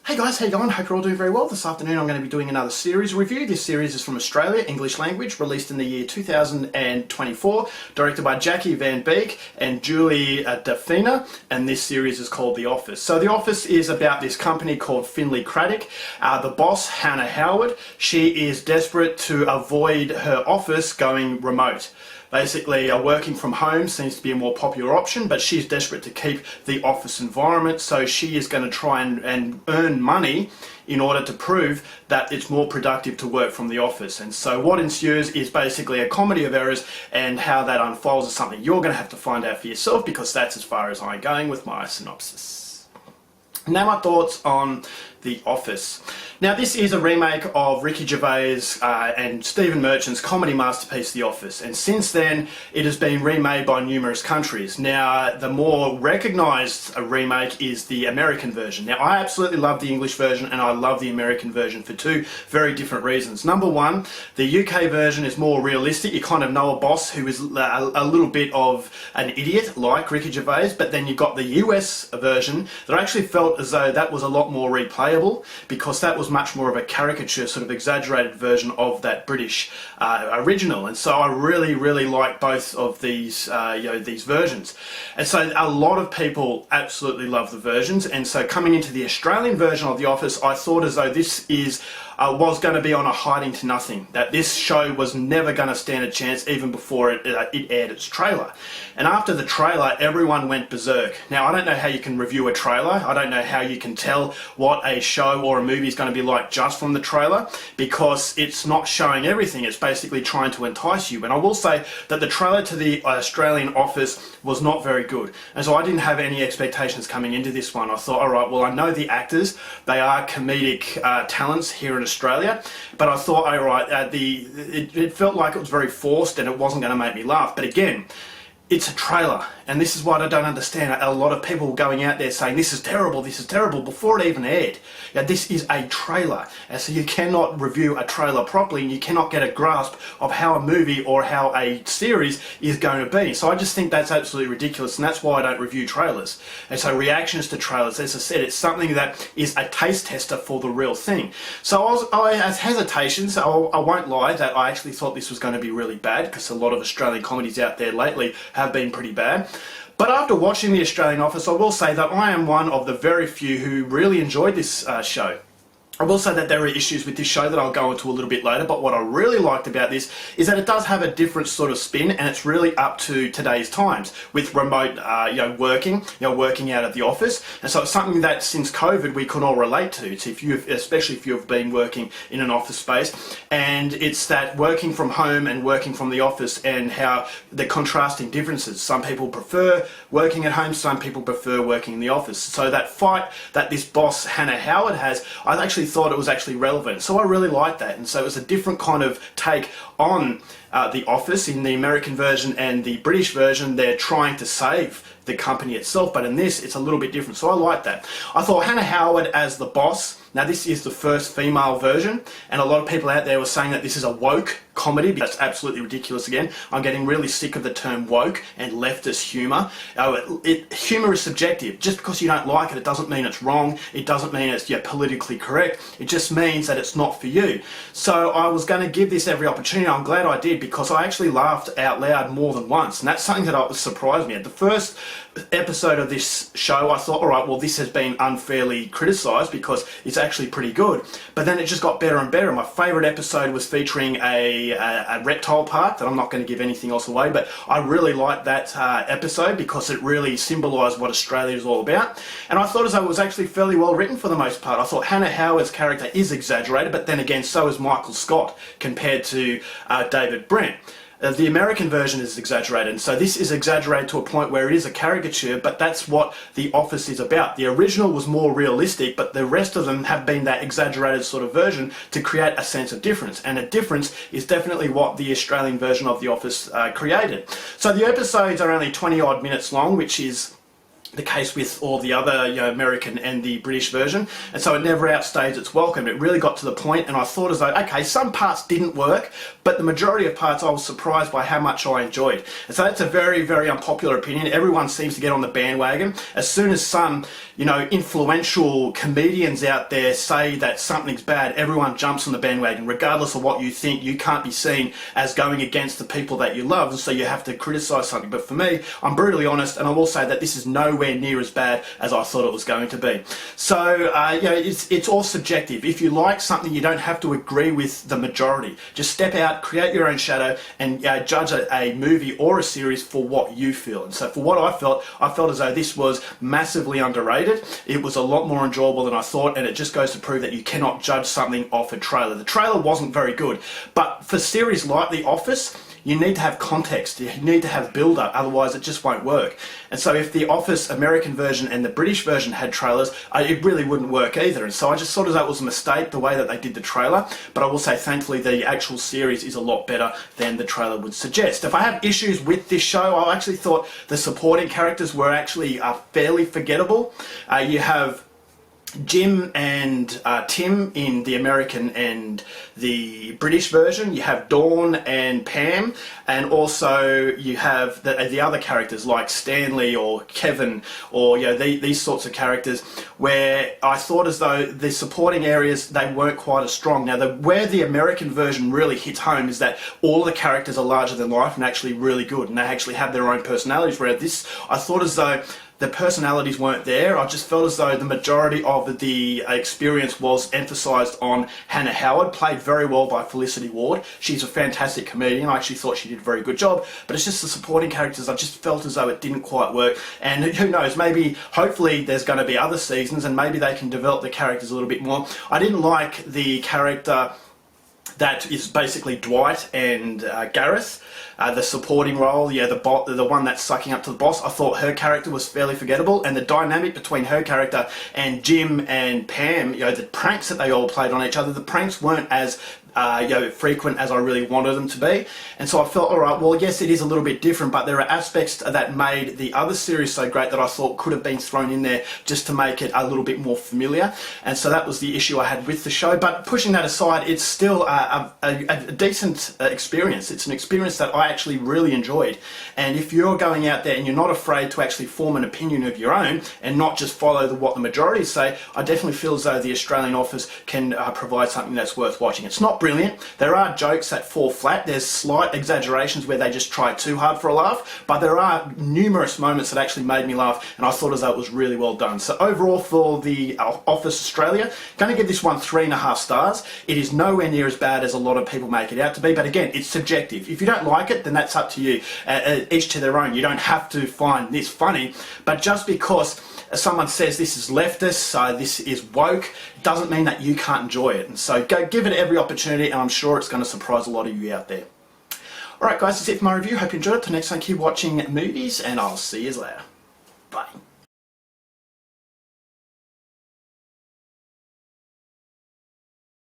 Hey guys, how you going? Hope you're all doing very well. This afternoon I'm going to be doing another series review. This series is from Australia, English language, released in the year 2024, directed by Jackie Van Beek and Julie Dafina, and this series is called The Office. So The Office is about this company called Finley Craddick. The boss, Hannah Howard, she is desperate to avoid her office going remote. Basically, working from home seems to be a more popular option, but she's desperate to keep the office environment, so she is going to try and earn money in order to prove that it's more productive to work from the office. And so what ensues is basically a comedy of errors, and how that unfolds is something you're going to have to find out for yourself, because that's as far as I'm going with my synopsis. Now my thoughts on The Office. Now this is a remake of Ricky Gervais and Stephen Merchant's comedy masterpiece The Office, and since then it has been remade by numerous countries. Now the more recognised remake is the American version. Now I absolutely love the English version and I love the American version for two very different reasons. Number one, the UK version is more realistic. You kind of know a boss who is a little bit of an idiot like Ricky Gervais, but then you've got the US version that I actually felt as though that was a lot more replayable, because that was much more of a caricature, sort of exaggerated version of that British original. And so I really like both of these these versions. And so a lot of people absolutely love the versions, and so coming into the Australian version of The Office, I thought as though this is was going to be on a hiding to nothing, that this show was never going to stand a chance even before it aired its trailer. And after the trailer, everyone went berserk. Now I don't know how you can review a trailer, I don't know how you can tell what a show or a movie is going to be like just from the trailer, because it's not showing everything, it's basically trying to entice you. And I will say that the trailer to the Australian Office was not very good, and so I didn't have any expectations coming into this one. I thought, alright, well I know the actors, they are comedic talents here in Australia, but I thought, alright, it felt like it was very forced and it wasn't going to make me laugh. But again, it's a trailer, and this is what I don't understand. A lot of people going out there saying this is terrible before it even aired. Now this is a trailer, and so you cannot review a trailer properly, and you cannot get a grasp of how a movie or how a series is going to be. So I just think that's absolutely ridiculous, and that's why I don't review trailers. And so reactions to trailers, as I said, it's something that is a taste tester for the real thing. So I had hesitations. I won't lie that I actually thought this was going to be really bad, because a lot of Australian comedies out there lately have been pretty bad. But after watching the Australian Office, I will say that I am one of the very few who really enjoyed this show. I will say that there are issues with this show that I'll go into a little bit later, but what I really liked about this is that it does have a different sort of spin, and it's really up to today's times with remote working out of the office. And so it's something that since COVID we can all relate to. It's especially if you've been working in an office space, and it's that working from home and working from the office, and how the contrasting differences. Some people prefer working at home, some people prefer working in the office. So that fight that this boss Hannah Howard has, I actually thought it was actually relevant, so I really liked that. And so it was a different kind of take on The Office. In the American version and the British version, they're trying to save the company itself, but in this it's a little bit different, so I like that. I thought Hannah Howard as the boss, now this is the first female version, and a lot of people out there were saying that this is a woke comedy. That's absolutely ridiculous. Again, I'm getting really sick of the term woke and leftist humour. Humour is subjective. Just because you don't like it, it doesn't mean it's wrong, it doesn't mean it's politically correct, it just means that it's not for you. So I was going to give this every opportunity. I'm glad I did, because I actually laughed out loud more than once, and that's something that surprised me. At the first episode of this show I thought, alright, well this has been unfairly criticised because it's actually pretty good, but then it just got better and better. My favourite episode was featuring a reptile park that I'm not going to give anything else away, but I really liked that episode because it really symbolised what Australia is all about, and I thought as though it was actually fairly well written for the most part. I thought Hannah Howard's character is exaggerated, but then again so is Michael Scott compared to David Brent. The American version is exaggerated, and so this is exaggerated to a point where it is a caricature, but that's what The Office is about. The original was more realistic, but the rest of them have been that exaggerated sort of version to create a sense of difference, and a difference is definitely what the Australian version of The Office created. So the episodes are only 20 odd minutes long, which is the case with all the other American and the British version, and so it never outstayed its welcome. It really got to the point, and I thought as though, okay, some parts didn't work, but the majority of parts I was surprised by how much I enjoyed. And so that's a very, very unpopular opinion. Everyone seems to get on the bandwagon. As soon as some, influential comedians out there say that something's bad, everyone jumps on the bandwagon. Regardless of what you think, you can't be seen as going against the people that you love, and so you have to criticise something. But for me, I'm brutally honest, and I will say that this is nowhere near as bad as I thought it was going to be. So, it's all subjective. If you like something, you don't have to agree with the majority. Just step out, create your own shadow, and judge a movie or a series for what you feel. And so for what I felt as though this was massively underrated. It was a lot more enjoyable than I thought, and it just goes to prove that you cannot judge something off a trailer. The trailer wasn't very good, but for series like The Office, you need to have context, you need to have build-up, otherwise it just won't work. And so if The Office American version and the British version had trailers, it really wouldn't work either. And so I just thought as that was a mistake, the way that they did the trailer. But I will say, thankfully, the actual series is a lot better than the trailer would suggest. If I have issues with this show, I actually thought the supporting characters were actually fairly forgettable. You have Jim and Tim in the American and the British version. You have Dawn and Pam, and also you have the other characters like Stanley or Kevin, or these sorts of characters, where I thought as though the supporting areas, they weren't quite as strong. Now, where the American version really hits home is that all the characters are larger than life and actually really good, and they actually have their own personalities, where this, I thought as though the personalities weren't there. I just felt as though the majority of the experience was emphasised on Hannah Howard, played very well by Felicity Ward. She's a fantastic comedian. I actually thought she did a very good job, but it's just the supporting characters. I just felt as though it didn't quite work. And who knows, maybe, hopefully there's going to be other seasons and maybe they can develop the characters a little bit more. I didn't like the character that is basically Dwight and Gareth, the supporting role, the one that's sucking up to the boss. I thought her character was fairly forgettable, and the dynamic between her character and Jim and Pam, the pranks that they all played on each other, the pranks weren't as frequent as I really wanted them to be. And so I felt, alright, well, yes, it is a little bit different, but there are aspects that made the other series so great that I thought could have been thrown in there just to make it a little bit more familiar. And so that was the issue I had with the show. But pushing that aside, it's still a decent experience. It's an experience that I actually really enjoyed. And if you're going out there and you're not afraid to actually form an opinion of your own and not just follow what the majority say, I definitely feel as though the Australian Office can provide something that's worth watching. It's not brilliant. There are jokes that fall flat. There's slight exaggerations where they just try too hard for a laugh, but there are numerous moments that actually made me laugh, and I thought as though it was really well done. So overall, for the Office Australia, going to give this one 3.5 stars. It is nowhere near as bad as a lot of people make it out to be, but again, it's subjective. If you don't like it, then that's up to you. Each to their own. You don't have to find this funny, but just because someone says this is leftist, this is woke, doesn't mean that you can't enjoy it. And so go give it every opportunity, and I'm sure it's going to surprise a lot of you out there. Alright guys, that's it for my review. Hope you enjoyed it. Till next time, keep watching movies, and I'll see you later. Bye.